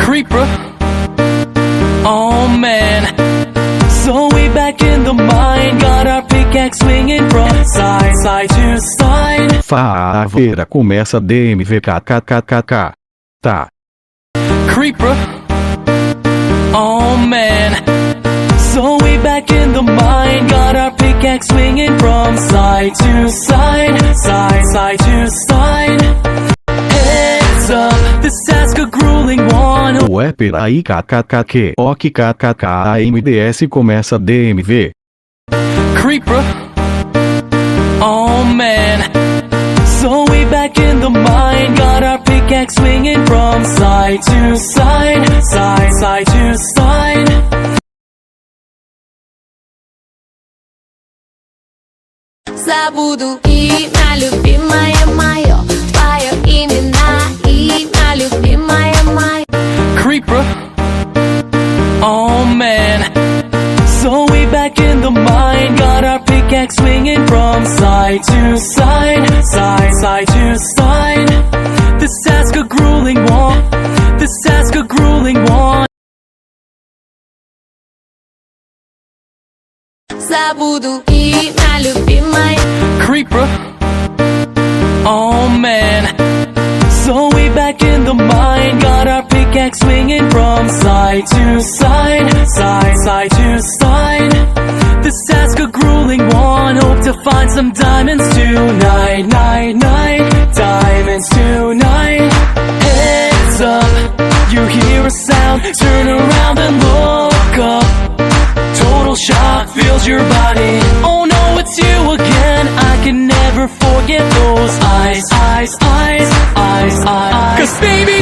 Creeper. Oh man. So we back in the mine, got our pickaxe swinging from side to side. Faraveira começa DMVKKKKK. Tá. Creeper. Oh man. So we back in the mine, got our pickaxe swinging from side to side to side. Heads up, this task a grueling one. Ué, peraí, KKKQ. Ok, KKKAMDS começa DMV. Creeper. Oh man. So we back in the mine, got our pickaxe swinging from side to side to side. Забуду имя любимая мое, твое имя имя любимая моя. Creeper. Oh man. So we back in the mine, got our pickaxe swinging from side to side to side. This task a grueling one. This task a grueling one. Забуду имя любимая. Creeper. Oh man. So we back in the mine, got our pickaxe swinging from side to side to side. This task a grueling one, hope to find some diamonds tonight, diamonds tonight. Heads up, you hear a sound, turn around and look up. Total shock fills your body. Oh no, it's you again. I can never forget those eyes. 'Cause baby,